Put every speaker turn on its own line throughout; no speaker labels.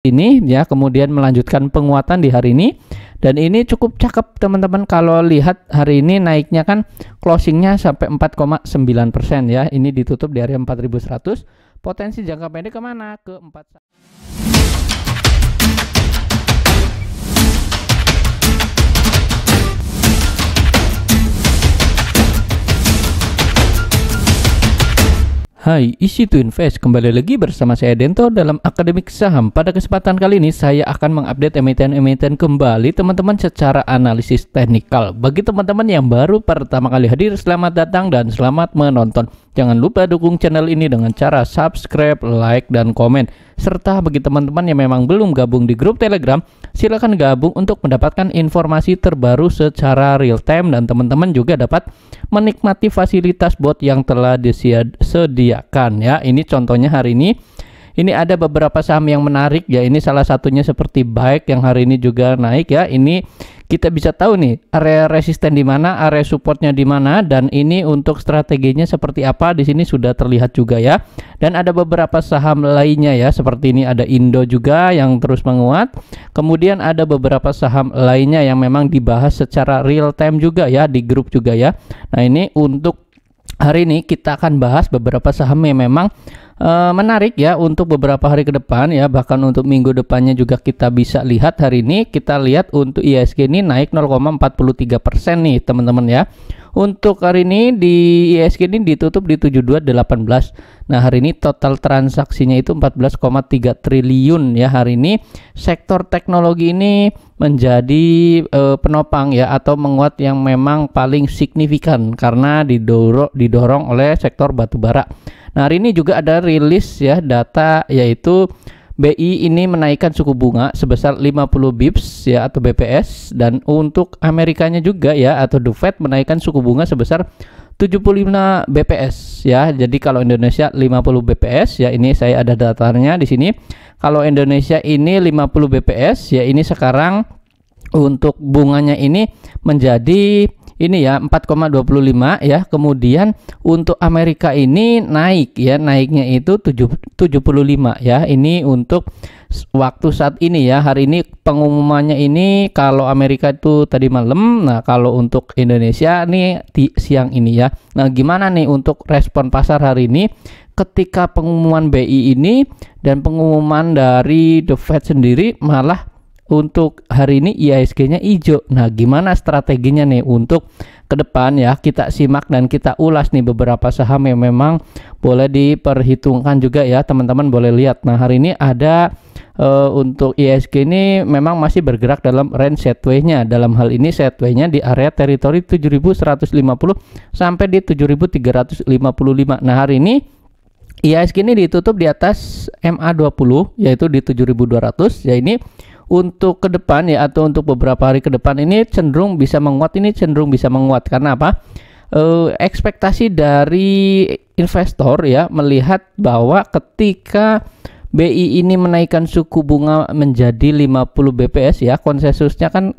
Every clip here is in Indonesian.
ini ya, kemudian melanjutkan penguatan di hari ini, dan ini cukup cakep teman-teman. Kalau lihat hari ini naiknya kan closingnya sampai 4,9% ya, ini ditutup di area 4100. Potensi jangka pendek kemana? Ke 4. Hai, Easy to Invest, kembali lagi bersama saya Dento dalam Akademik Saham. Pada kesempatan kali ini saya akan mengupdate emiten-emiten kembali teman-teman secara analisis teknikal. Bagi teman-teman yang baru pertama kali hadir, selamat datang dan selamat menonton. Jangan lupa dukung channel ini dengan cara subscribe, like, dan komen. Serta bagi teman-teman yang memang belum gabung di grup Telegram, silakan gabung untuk mendapatkan informasi terbaru secara real time, dan teman-teman juga dapat menikmati fasilitas bot yang telah disediakan ya. Ini contohnya hari ini. Ini ada beberapa saham yang menarik ya. Ini salah satunya seperti Baik yang hari ini juga naik ya. Ini kita bisa tahu nih area resisten di mana, area supportnya di mana, dan ini untuk strateginya seperti apa di sini sudah terlihat juga ya. Dan ada beberapa saham lainnya ya, seperti ini ada Indo juga yang terus menguat. Kemudian ada beberapa saham lainnya yang memang dibahas secara real time juga ya, di grup juga ya. Nah, ini untuk hari ini kita akan bahas beberapa saham yang memang menarik ya untuk beberapa hari ke depan ya, bahkan untuk minggu depannya juga kita bisa lihat. Hari ini kita lihat untuk IHSG ini naik 0,43% nih teman-teman ya. Untuk hari ini di IHSG ini ditutup di 7218. Nah, hari ini total transaksinya itu 14,3 triliun ya. Hari ini sektor teknologi ini menjadi penopang ya, atau menguat yang memang paling signifikan karena didorong oleh sektor batubara. Nah, hari ini juga ada rilis ya data, yaitu BI ini menaikkan suku bunga sebesar 50 bips ya, atau BPS, dan untuk Amerikanya juga ya, atau The Fed menaikkan suku bunga sebesar 75 BPS ya. Jadi kalau Indonesia 50 BPS ya, ini saya ada datanya di sini. Kalau Indonesia ini 50 BPS ya, ini sekarang untuk bunganya ini menjadi ini ya 4,25 ya. Kemudian untuk Amerika ini naik ya, naiknya itu 75 ya. Ini untuk waktu saat ini ya. Hari ini pengumumannya ini kalau Amerika itu tadi malam. Nah, kalau untuk Indonesia nih di siang ini ya. Nah, gimana nih untuk respon pasar hari ini ketika pengumuman BI ini dan pengumuman dari The Fed sendiri malah untuk hari ini IHSG-nya hijau. Nah, gimana strateginya nih untuk ke depan ya? Kita simak dan kita ulas nih beberapa saham yang memang boleh diperhitungkan juga ya, teman-teman boleh lihat. Nah, hari ini ada untuk IHSG ini memang masih bergerak dalam range sideways-nya. Dalam hal ini sideways-nya di area teritori 7150 sampai di 7355. Nah, hari ini IHSG ini ditutup di atas MA20 yaitu di 7200 ya. Ini untuk ke depan ya, atau untuk beberapa hari ke depan ini cenderung bisa menguat. Ini cenderung bisa menguat karena apa? Ekspektasi dari investor ya melihat bahwa ketika BI ini menaikkan suku bunga menjadi 50 BPS ya, konsensusnya kan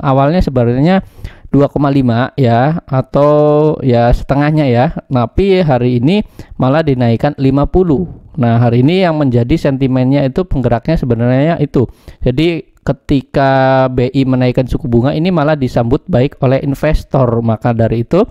awalnya sebenarnya 2,5 ya, atau ya setengahnya ya. Tapi hari ini malah dinaikkan 50. Nah, hari ini yang menjadi sentimennya itu penggeraknya sebenarnya itu. Jadi ketika BI menaikkan suku bunga ini malah disambut baik oleh investor. Maka dari itu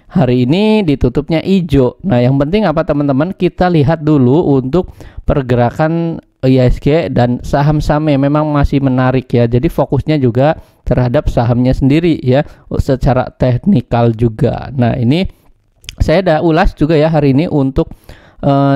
hari ini ditutupnya hijau. Nah, yang penting apa teman-teman? Kita lihat dulu untuk pergerakan IHSG dan saham-saham yang memang masih menarik ya. Jadi fokusnya juga terhadap sahamnya sendiri ya, secara teknikal juga. Nah, ini saya udah ulas juga ya hari ini untuk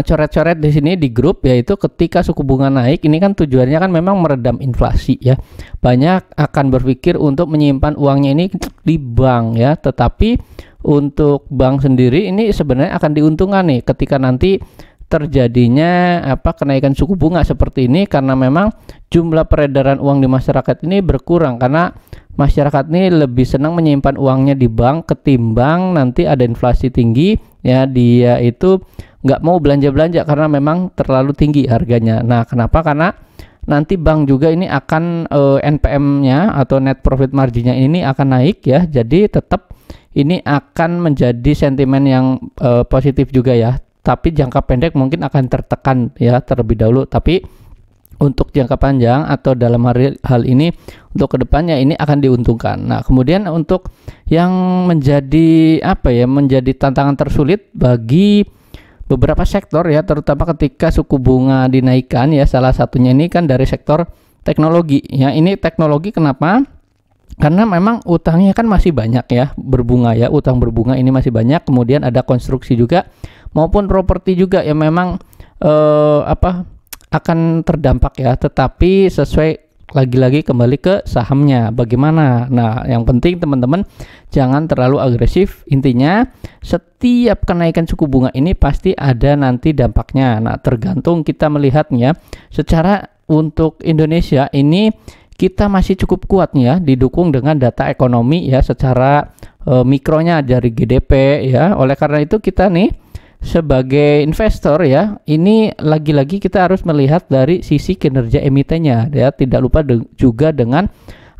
coret-coret di sini di grup, yaitu ketika suku bunga naik ini kan tujuannya kan memang meredam inflasi ya. Banyak akan berpikir untuk menyimpan uangnya ini di bank ya, tetapi untuk bank sendiri ini sebenarnya akan diuntungkan nih ketika nanti terjadinya kenaikan suku bunga seperti ini, karena memang jumlah peredaran uang di masyarakat ini berkurang, karena masyarakat ini lebih senang menyimpan uangnya di bank ketimbang nanti ada inflasi tinggi ya, dia itu nggak mau belanja-belanja karena memang terlalu tinggi harganya. Nah, kenapa? Karena nanti bank juga ini akan NPM-nya atau net profit marginnya ini akan naik ya. Jadi tetap ini akan menjadi sentimen yang positif juga ya. Tapi jangka pendek mungkin akan tertekan ya terlebih dahulu. Tapi untuk jangka panjang atau dalam hal ini untuk kedepannya ini akan diuntungkan. Nah, kemudian untuk yang menjadi menjadi tantangan tersulit bagi beberapa sektor ya, terutama ketika suku bunga dinaikkan ya, salah satunya ini kan dari sektor teknologi ya. Ini teknologi kenapa? Karena memang utangnya kan masih banyak ya, berbunga ya, utang berbunga ini masih banyak. Kemudian ada konstruksi juga maupun properti juga yang memang akan terdampak ya, tetapi sesuai lagi-lagi kembali ke sahamnya bagaimana. Nah, yang penting teman-teman jangan terlalu agresif. Intinya setiap kenaikan suku bunga ini pasti ada nanti dampaknya. Nah, tergantung kita melihatnya secara untuk Indonesia ini kita masih cukup kuat ya, didukung dengan data ekonomi ya, secara mikronya dari GDP ya. Oleh karena itu kita nih sebagai investor ya, ini lagi-lagi kita harus melihat dari sisi kinerja emitennya ya, tidak lupa juga dengan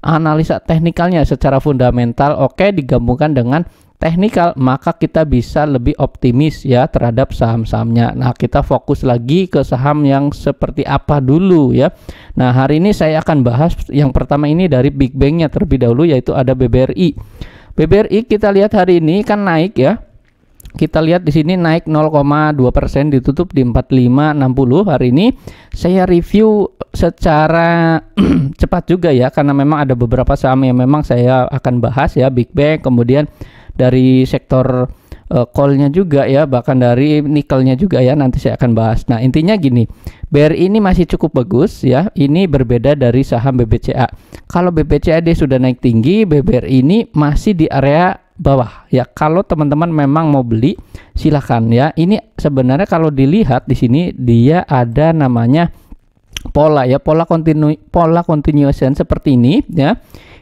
analisa teknikalnya secara fundamental. Oke, digabungkan dengan teknikal, maka kita bisa lebih optimis ya terhadap saham-sahamnya. Nah, kita fokus lagi ke saham yang seperti apa dulu ya. Nah, hari ini saya akan bahas yang pertama ini dari Big Bang-nya terlebih dahulu, yaitu ada BBRI. BBRI kita lihat hari ini kan naik ya. Kita lihat di sini naik 0,2%, ditutup di 4560. Hari ini saya review secara cepat juga ya, karena memang ada beberapa saham yang memang saya akan bahas ya, Big Bang, kemudian dari sektor coal-nya juga ya, bahkan dari nikelnya juga ya, nanti saya akan bahas. Nah, intinya gini, BRI ini masih cukup bagus ya. Ini berbeda dari saham BBCA. Kalau BBCA dia sudah naik tinggi, BBRI ini masih di area bawah ya. Kalau teman-teman memang mau beli silahkan ya. Ini sebenarnya kalau dilihat di sini dia ada namanya pola ya, pola continuation seperti ini ya.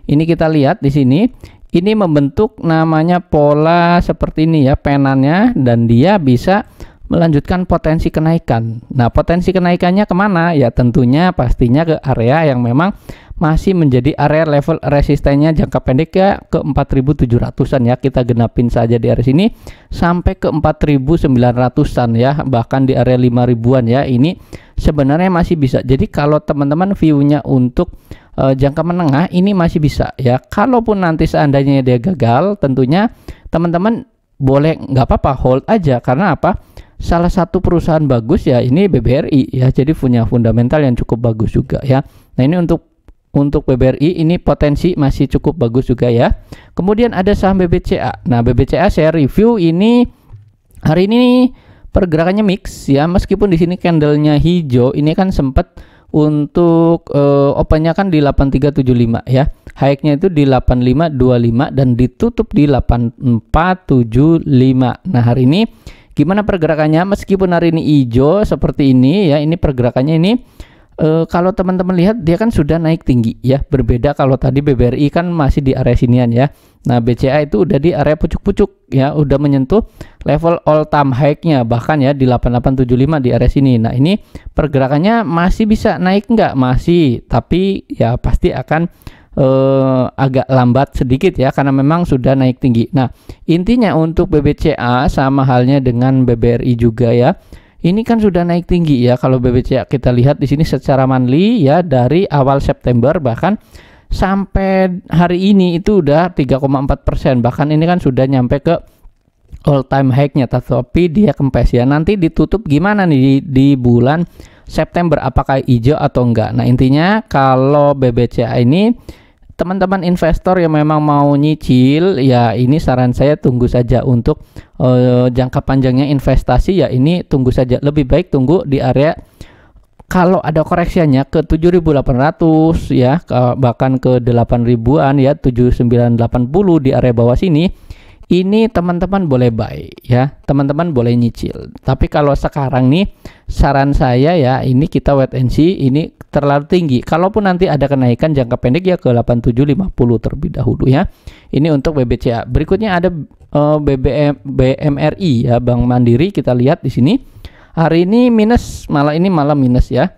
Ini kita lihat di sini, ini membentuk namanya pola seperti ini ya, penannya, dan dia bisa melanjutkan potensi kenaikan. Nah, potensi kenaikannya kemana? Ya tentunya pastinya ke area yang memang masih menjadi area level resistennya jangka pendek ya, ke 4.700-an ya. Kita genapin saja di area sini sampai ke 4.900-an ya, bahkan di area 5.000-an ya. Ini sebenarnya masih bisa. Jadi kalau teman-teman view-nya untuk jangka menengah ini masih bisa ya. Kalaupun nanti seandainya dia gagal, tentunya teman-teman boleh nggak apa-apa hold aja. Karena apa? Salah satu perusahaan bagus ya ini BBRI ya, jadi punya fundamental yang cukup bagus juga ya. Nah, ini untuk BBRI ini potensi masih cukup bagus juga ya. Kemudian ada saham BBCA. Nah, BBCA saya review ini hari ini pergerakannya mix ya, meskipun di sini candlenya hijau. Ini kan sempat untuk opennya kan di 8375 ya, high-nya itu di 8525 dan ditutup di 8475. Nah, hari ini gimana pergerakannya? Meskipun hari ini hijau seperti ini ya, ini pergerakannya ini kalau teman-teman lihat dia kan sudah naik tinggi ya, berbeda kalau tadi BBRI kan masih di area sinian ya. Nah, BCA itu udah di area pucuk-pucuk ya, udah menyentuh level all time high-nya bahkan ya di 8875 di area sini. Nah, ini pergerakannya masih bisa naik nggak? Masih, tapi ya pasti akan agak lambat sedikit ya, karena memang sudah naik tinggi. Nah, intinya untuk BBCA sama halnya dengan BBRI juga ya. Ini kan sudah naik tinggi ya. Kalau BBCA kita lihat di sini secara monthly ya, dari awal September bahkan sampai hari ini itu udah 3,4%. Bahkan ini kan sudah nyampe ke all time high-nya, tapi dia kempes ya. Nanti ditutup gimana nih di bulan September, apakah hijau atau enggak? Nah, intinya kalau BBCA ini teman-teman investor yang memang mau nyicil ya, ini saran saya tunggu saja. Untuk jangka panjangnya investasi ya, ini tunggu saja, lebih baik tunggu di area kalau ada koreksinya ke 7.800 ya, bahkan ke 8.000-an ya, 7.980 di area bawah sini. Ini teman-teman boleh buy ya, teman-teman boleh nyicil. Tapi kalau sekarang nih saran saya ya, ini kita wait and see, ini terlalu tinggi. Kalaupun nanti ada kenaikan jangka pendek ya ke 8750 terlebih dahulu ya. Ini untuk BBCA. Berikutnya ada BMRI ya, Bank Mandiri. Kita lihat di sini hari ini minus, malah minus ya.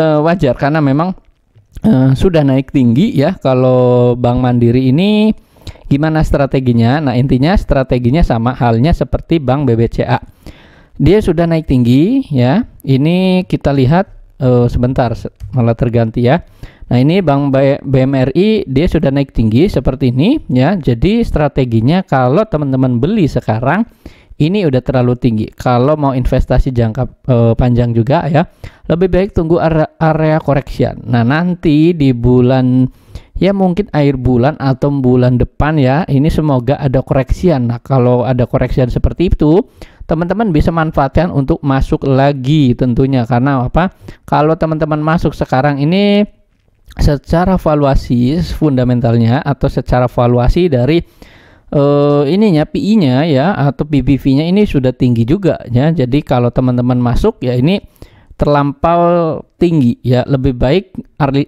Wajar karena memang sudah naik tinggi ya. Kalau Bank Mandiri ini gimana strateginya? Nah, intinya strateginya sama halnya seperti Bank BBCA. Dia sudah naik tinggi ya. Ini kita lihat sebentar malah terganti ya. Nah ini Bank BMRI dia sudah naik tinggi seperti ini ya. Jadi strateginya kalau teman-teman beli sekarang ini udah terlalu tinggi. Kalau mau investasi jangka panjang juga ya, lebih baik tunggu area correction. Nah nanti di bulan ya mungkin akhir bulan atau bulan depan ya, ini semoga ada koreksian. Nah kalau ada koreksian seperti itu, teman-teman bisa manfaatkan untuk masuk lagi tentunya. Karena apa? Kalau teman-teman masuk sekarang ini secara valuasi fundamentalnya atau secara valuasi dari ininya PI-nya ya atau PBV-nya ini sudah tinggi juga ya. Jadi kalau teman-teman masuk ya ini terlampau tinggi ya, lebih baik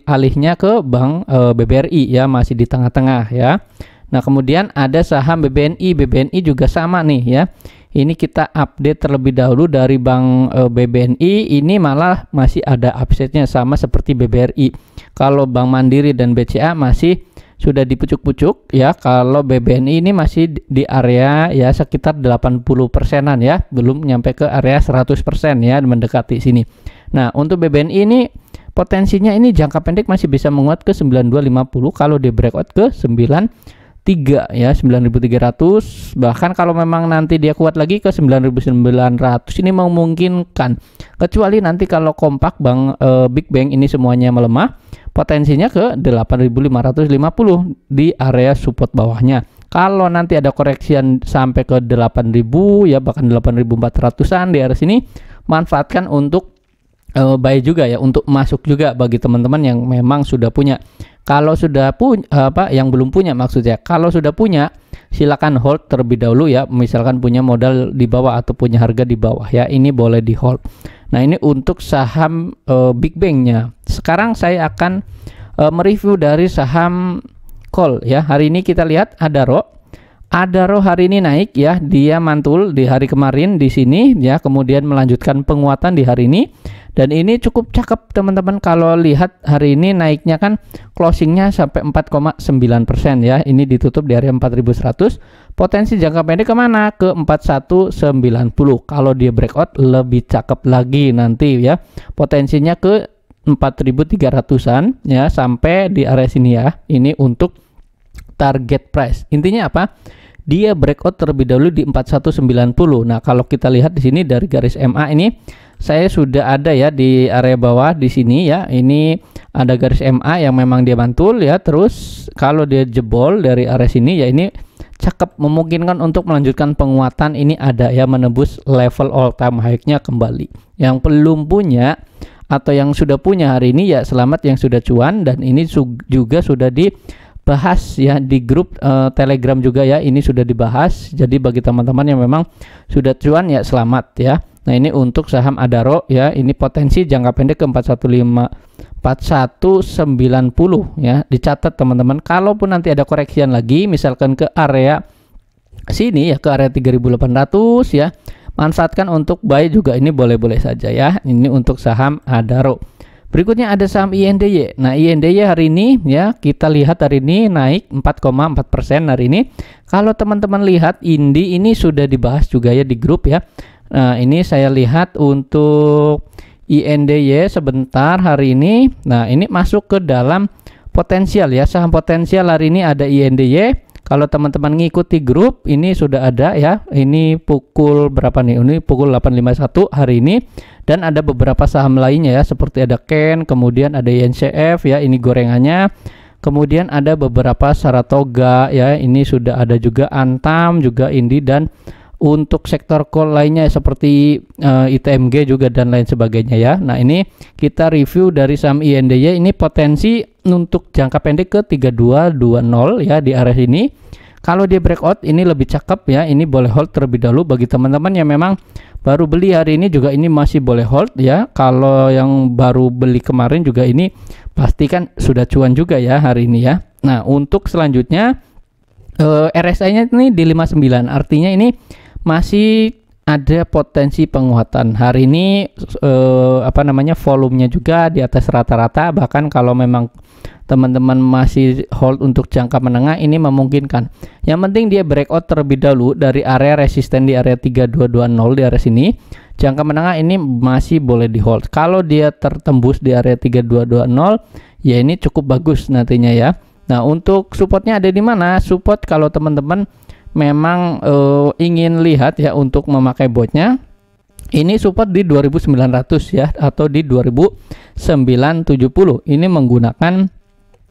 alihnya ke Bank BBRI ya, masih di tengah-tengah ya. Nah kemudian ada saham BBNI juga sama nih ya. Ini kita update terlebih dahulu dari Bank BBNI, ini malah masih ada upside-nya sama seperti BBRI. Kalau Bank Mandiri dan BCA masih sudah di pucuk-pucuk ya. Kalau BBNI ini masih di area ya sekitar 80%-an ya, belum nyampe ke area 100% ya, mendekati sini. Nah untuk BBNI ini potensinya ini jangka pendek masih bisa menguat ke 9250 kalau di breakout ke 93 ya, 9300. Bahkan kalau memang nanti dia kuat lagi ke 9900 ini memungkinkan, kecuali nanti kalau kompak Big Bang ini semuanya melemah, potensinya ke 8550 di area support bawahnya. Kalau nanti ada koreksian sampai ke 8000 ya, bahkan 8400-an di area sini, manfaatkan untuk buy juga ya, untuk masuk juga bagi teman-teman yang memang sudah punya. Kalau sudah punya yang belum punya maksudnya, kalau sudah punya silakan hold terlebih dahulu ya. Misalkan punya modal di bawah atau punya harga di bawah ya, ini boleh di hold. Nah ini untuk saham Big Bang-nya. Sekarang saya akan mereview dari saham call ya. Hari ini kita lihat Adaro hari ini naik ya, dia mantul di hari kemarin di sini ya, kemudian melanjutkan penguatan di hari ini. Dan ini cukup cakep teman-teman, kalau lihat hari ini naiknya kan closingnya sampai 4,9% ya. Ini ditutup di area 4100. Potensi jangka pendek kemana? Ke 4190. Kalau dia breakout lebih cakep lagi nanti ya. Potensinya ke 4300-an ya, sampai di area sini ya. Ini untuk target price. Intinya apa? Dia breakout terlebih dahulu di 4190. Nah, kalau kita lihat di sini dari garis MA ini saya sudah ada ya di area bawah di sini ya. Ini ada garis MA yang memang dia mantul ya. Terus kalau dia jebol dari area sini ya, ini cakep, memungkinkan untuk melanjutkan penguatan. Ini ada ya, menembus level all time high-nya kembali. Yang belum punya atau yang sudah punya hari ini ya selamat yang sudah cuan. Dan ini juga sudah dibahas ya di grup Telegram juga ya, ini sudah dibahas. Jadi bagi teman-teman yang memang sudah cuan ya selamat ya. Nah ini untuk saham Adaro ya, ini potensi jangka pendek ke 4190 ya, dicatat teman-teman. Kalaupun nanti ada koreksian lagi misalkan ke area sini ya, ke area 3800 ya, manfaatkan untuk buy juga, ini boleh-boleh saja ya. Ini untuk saham Adaro. Berikutnya ada saham INDY. Nah INDY hari ini ya, kita lihat hari ini naik 4,4% hari ini. Kalau teman-teman lihat Indi ini sudah dibahas juga ya di grup ya. Nah ini saya lihat untuk INDY sebentar hari ini. Nah ini masuk ke dalam potensial ya, saham potensial hari ini ada INDY. Kalau teman-teman ngikuti grup ini sudah ada ya. Ini pukul berapa nih? Ini pukul 8.51 hari ini. Dan ada beberapa saham lainnya ya, seperti ada Ken, kemudian ada INCF ya, ini gorengannya. Kemudian ada beberapa Saratoga ya, ini sudah ada juga Antam, juga Indi, dan untuk sektor call lainnya seperti ITMG juga dan lain sebagainya ya. Nah ini kita review dari saham INDY, ini potensi untuk jangka pendek ke 3220 ya di area ini. Kalau dia breakout ini lebih cakep ya, ini boleh hold terlebih dahulu bagi teman-teman yang memang baru beli hari ini juga, ini masih boleh hold ya. Kalau yang baru beli kemarin juga ini pastikan sudah cuan juga ya hari ini ya. Nah untuk selanjutnya RSI nya ini di 59, artinya ini masih ada potensi penguatan. Hari ini volumenya juga di atas rata-rata, bahkan kalau memang teman-teman masih hold untuk jangka menengah ini memungkinkan. Yang penting dia breakout terlebih dahulu dari area resisten di area 3220 di area sini. Jangka menengah ini masih boleh di hold. Kalau dia tertembus di area 3220 ya ini cukup bagus nantinya ya. Nah, untuk supportnya ada di mana? Support kalau teman-teman memang ingin lihat ya untuk memakai botnya, ini support di 2900 ya, atau di 2970. Ini menggunakan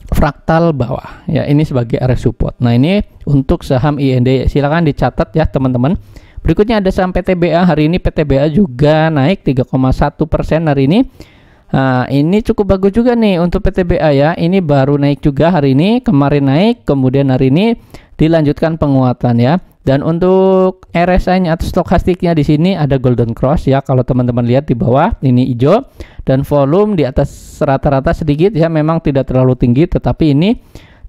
fraktal bawah ya, ini sebagai area support. Nah, ini untuk saham IND, silakan dicatat ya teman-teman. Berikutnya ada saham PTBA. Hari ini PTBA juga naik 3,1% hari ini. Nah, ini cukup bagus juga nih untuk PTBA ya. Ini baru naik juga hari ini, kemarin naik, kemudian hari ini dilanjutkan penguatan ya. Dan untuk RSI-nya atau stokastiknya di sini ada golden cross ya. Kalau teman-teman lihat di bawah ini hijau, dan volume di atas rata-rata sedikit ya, memang tidak terlalu tinggi, tetapi ini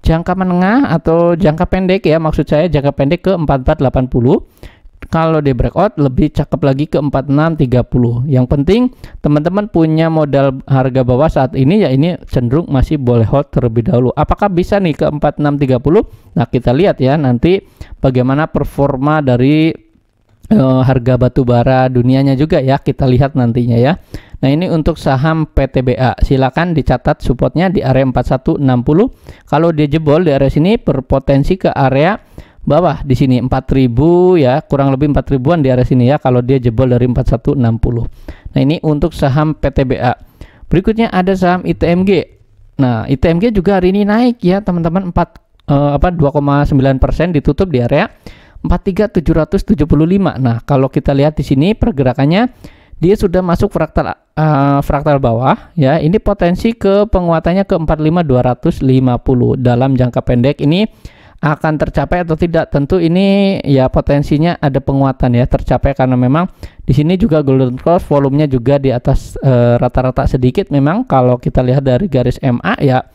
jangka menengah atau jangka pendek ya, maksud saya jangka pendek ke 4480. Kalau di breakout lebih cakep lagi ke 4630. Yang penting teman-teman punya modal harga bawah saat ini ya, ini cenderung masih boleh hold terlebih dahulu. Apakah bisa nih ke 4630? Nah, kita lihat ya nanti bagaimana performa dari harga batubara dunianya juga ya, kita lihat nantinya ya. Nah, ini untuk saham PTBA, silakan dicatat supportnya di area 4160. Kalau dia jebol di area sini berpotensi ke area bawah di sini 4000 ya, kurang lebih 4000-an di area sini ya kalau dia jebol dari 4160. Nah, ini untuk saham PTBA. Berikutnya ada saham ITMG. Nah, ITMG juga hari ini naik ya teman-teman, 2,9%, ditutup di area 43775. Nah, kalau kita lihat di sini pergerakannya dia sudah masuk fraktal bawah ya. Ini potensi ke penguatannya ke 45250 dalam jangka pendek. Ini akan tercapai atau tidak, tentu ini ya potensinya ada penguatan ya, tercapai karena memang di sini juga golden cross, volumenya juga di atas rata-rata sedikit. Memang kalau kita lihat dari garis MA ya,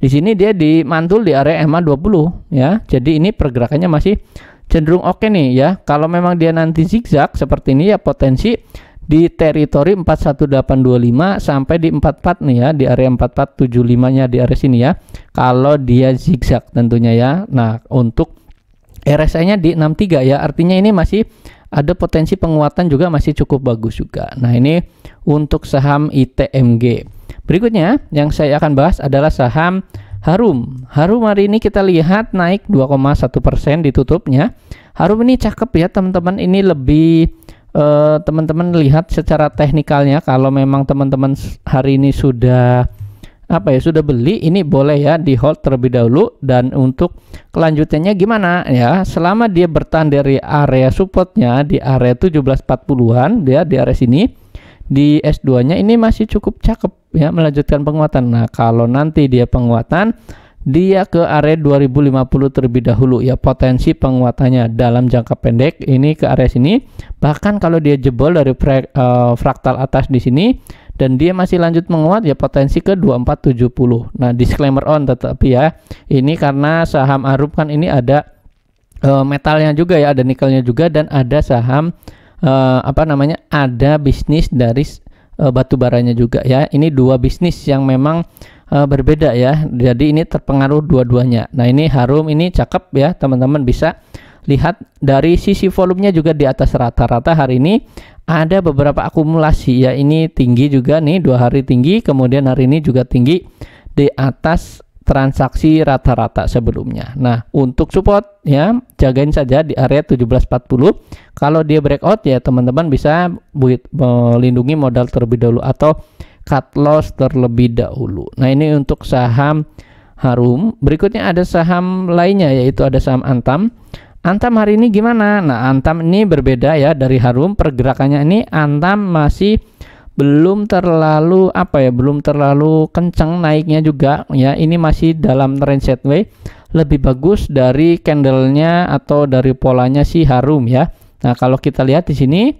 di sini dia dimantul di area MA 20 ya. Jadi ini pergerakannya masih cenderung oke nih ya. Kalau memang dia nanti zigzag seperti ini ya, potensi di teritori 41825 sampai di 44 nih ya, di area 4475-nya di area sini ya. Kalau dia zigzag tentunya ya. Nah, untuk RSI-nya di 63 ya, artinya ini masih ada potensi penguatan juga, masih cukup bagus juga. Nah, ini untuk saham ITMG. Berikutnya yang saya akan bahas adalah saham Harum. Harum hari ini kita lihat naik 2,1% ditutupnya. Harum ini cakep ya teman-teman, ini lebih teman-teman lihat secara teknikalnya. Kalau memang teman-teman hari ini sudah sudah beli, ini boleh ya di hold terlebih dahulu. Dan untuk kelanjutannya gimana ya, selama dia bertahan dari area supportnya di area 1740-an dia di area sini, di S2 nya ini masih cukup cakep ya, melanjutkan penguatan. Nah, kalau nanti dia penguatan, dia ke area 2050 terlebih dahulu ya, potensi penguatannya dalam jangka pendek ini ke area sini. Bahkan kalau dia jebol dari fraktal atas di sini dan dia masih lanjut menguat ya, potensi ke 2470. Nah, disclaimer on tetapi ya, ini karena saham Harum kan ini ada metalnya juga ya, ada nikelnya juga, dan ada saham ada bisnis dari batu baranya juga ya. Ini dua bisnis yang memang berbeda ya, jadi ini terpengaruh dua-duanya. Nah, ini Harum ini cakep ya, teman-teman bisa lihat dari sisi volumenya juga di atas rata-rata. Hari ini ada beberapa akumulasi ya, ini tinggi juga nih, 2 hari tinggi, kemudian hari ini juga tinggi di atas transaksi rata-rata sebelumnya. Nah, untuk support ya, jagain saja di area 1740. Kalau dia breakout ya teman-teman bisa melindungi modal terlebih dahulu atau cut loss terlebih dahulu. Nah, ini untuk saham Harum. Berikutnya ada saham lainnya, yaitu ada saham Antam. Antam hari ini gimana? Nah, Antam ini berbeda ya dari Harum. Pergerakannya ini Antam masih belum terlalu belum terlalu kencang naiknya juga ya. Ini masih dalam range sideways, lebih bagus dari candlenya atau dari polanya si Harum ya. Nah, kalau kita lihat di sini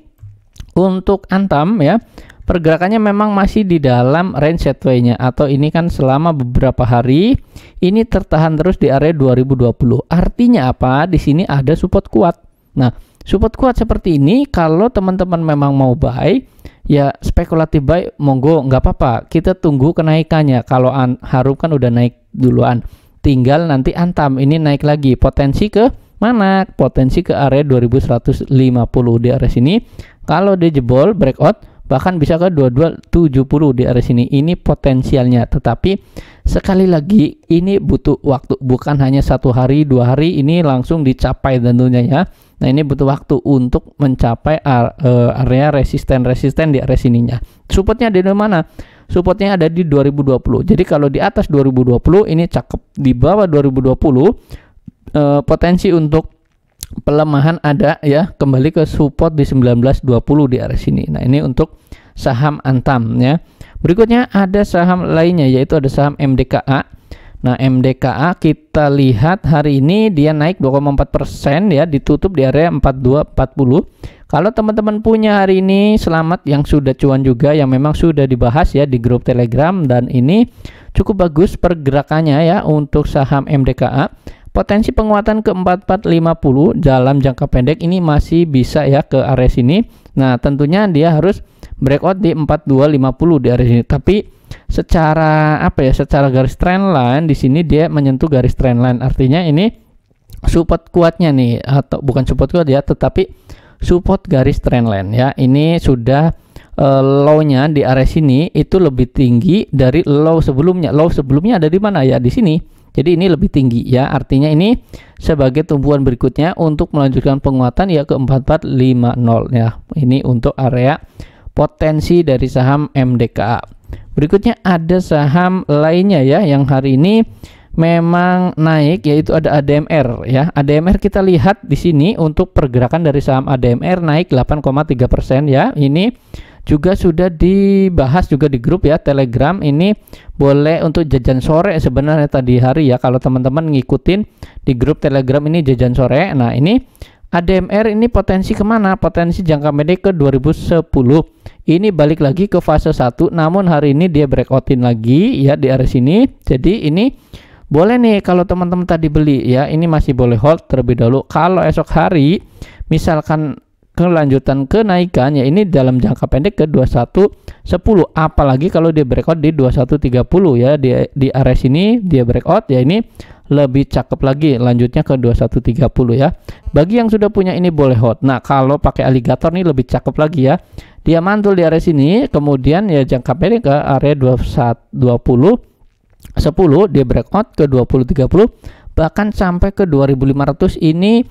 untuk Antam ya, pergerakannya memang masih di dalam range sideways-nya, atau ini kan selama beberapa hari ini tertahan terus di area 2020. Artinya apa? Di sini ada support kuat Nah, support kuat seperti ini kalau teman-teman memang mau buy, ya spekulatif buy monggo, nggak apa-apa. Kita tunggu kenaikannya. Kalau Harum kan udah naik duluan, tinggal nanti Antam ini naik lagi. Potensi ke mana? Potensi ke area 2150 di area sini. Kalau dia jebol breakout, bahkan bisa ke 2270 di area sini. Ini potensialnya, tetapi sekali lagi ini butuh waktu, bukan hanya 1 hari 2 hari ini langsung dicapai tentunya ya. Nah, ini butuh waktu untuk mencapai area resisten di area sininya. Supportnya ada di mana? Supportnya ada di 2020. Jadi kalau di atas 2020 ini cakep, di bawah 2020 potensi untuk pelemahan ada ya, kembali ke support di 1920 di area sini. Nah, ini untuk saham Antam ya. Berikutnya ada saham lainnya, yaitu ada saham MDKA. Nah, MDKA kita lihat hari ini dia naik 2,4% ya, ditutup di area 4240. Kalau teman-teman punya hari ini, selamat yang sudah cuan juga, yang memang sudah dibahas ya di grup Telegram, dan ini cukup bagus pergerakannya ya untuk saham MDKA. Potensi penguatan ke 4450 dalam jangka pendek ini masih bisa ya ke area sini. Nah, tentunya dia harus breakout di 4250 di area sini. Tapi secara apa ya? Secara garis trendline di sini dia menyentuh garis trendline. Artinya ini support kuatnya nih, atau bukan support kuat ya, tetapi support garis trendline ya. Ini sudah low-nya di area sini itu lebih tinggi dari low sebelumnya. Low sebelumnya ada di mana ya? Di sini. Jadi ini lebih tinggi ya, artinya ini sebagai tumpuan berikutnya untuk melanjutkan penguatan ya ke 4450 ya. Ini untuk area potensi dari saham MDKA. Berikutnya ada saham lainnya ya yang hari ini memang naik, yaitu ada ADMR ya. ADMR kita lihat di sini untuk pergerakan dari saham ADMR naik 8,3% ya. Ini juga sudah dibahas juga di grup ya Telegram. Ini boleh untuk jajan sore sebenarnya tadi hari ya, kalau teman-teman ngikutin di grup Telegram ini jajan sore. Nah, ini ADMR ini potensi kemana? Potensi jangka pendek ke 2010. Ini balik lagi ke fase 1, namun hari ini dia breakoutin lagi ya di area sini. Jadi ini boleh nih kalau teman-teman tadi beli ya, ini masih boleh hold terlebih dahulu. Kalau esok hari misalkan kelanjutan kenaikan ya, ini dalam jangka pendek ke 2110, apalagi kalau dia breakout di 2130 ya, di area sini dia breakout ya, ini lebih cakep lagi lanjutnya ke 2130 ya. Bagi yang sudah punya ini boleh hold. Nah, kalau pakai alligator nih lebih cakep lagi ya, dia mantul di area sini, kemudian ya jangka pendek ke area 2110 dia breakout ke 2030 bahkan sampai ke 2500. Ini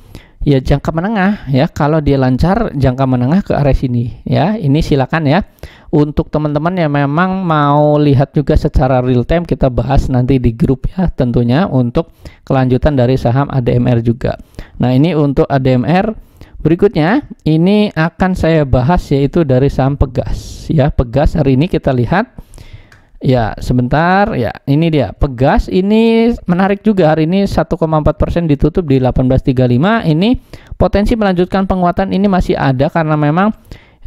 ya jangka menengah ya, kalau dia lancar jangka menengah ke area sini ya. Ini silakan ya untuk teman-teman yang memang mau lihat juga secara real time, kita bahas nanti di grup ya tentunya untuk kelanjutan dari saham ADMR juga. Nah, ini untuk ADMR. Berikutnya ini akan saya bahas yaitu dari saham Pegas ya. Pegas hari ini kita lihat ya, sebentar ya, ini dia Pegas. Ini menarik juga hari ini 1,4% ditutup di 1835. Ini potensi melanjutkan penguatan ini masih ada, karena memang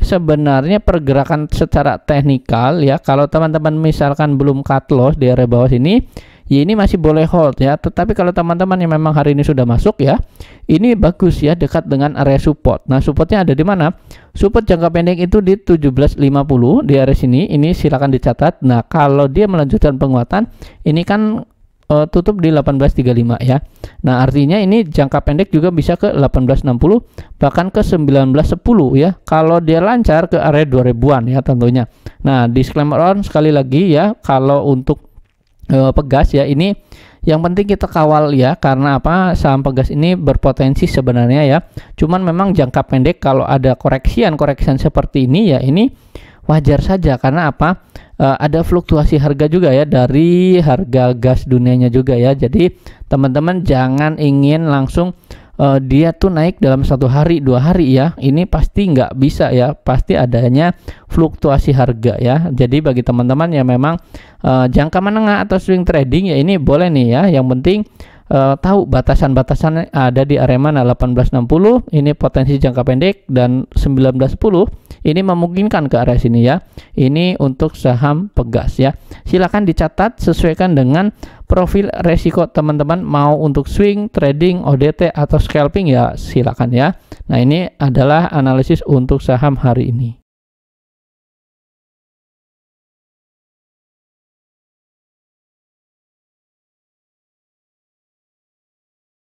sebenarnya pergerakan secara teknikal ya, kalau teman-teman misalkan belum cut loss di area bawah sini ya, ini masih boleh hold ya. Tetapi kalau teman-teman yang memang hari ini sudah masuk ya, ini bagus ya, dekat dengan area support. Nah, supportnya ada di mana? Support jangka pendek itu di 1750 di area sini. Ini silakan dicatat. Nah, kalau dia melanjutkan penguatan ini kan tutup di 1835 ya. Nah, artinya ini jangka pendek juga bisa ke 1860 bahkan ke 1910 ya, kalau dia lancar ke area 2000-an ya tentunya. Nah, disclaimer on sekali lagi ya, kalau untuk Pegas ya, ini yang penting kita kawal ya, karena apa, saham Pegas ini berpotensi sebenarnya ya, cuman memang jangka pendek kalau ada koreksian seperti ini ya, ini wajar saja. Karena apa, ada fluktuasi harga juga ya, dari harga gas dunianya juga ya. Jadi teman-teman jangan ingin langsung dia tuh naik dalam 1 hari 2 hari ya, ini pasti nggak bisa ya, pasti adanya fluktuasi harga ya. Jadi bagi teman-teman yang memang jangka menengah atau swing trading ya, ini boleh nih ya, yang penting tahu batasan-batasan ada di area mana. 1860 ini potensi jangka pendek, dan 1910 ini memungkinkan ke area sini ya. Ini untuk saham pegas ya. Silakan dicatat, sesuaikan dengan profil resiko teman-teman, mau untuk swing, trading, ODT atau scalping ya silakan ya. Nah, ini adalah analisis untuk saham hari ini.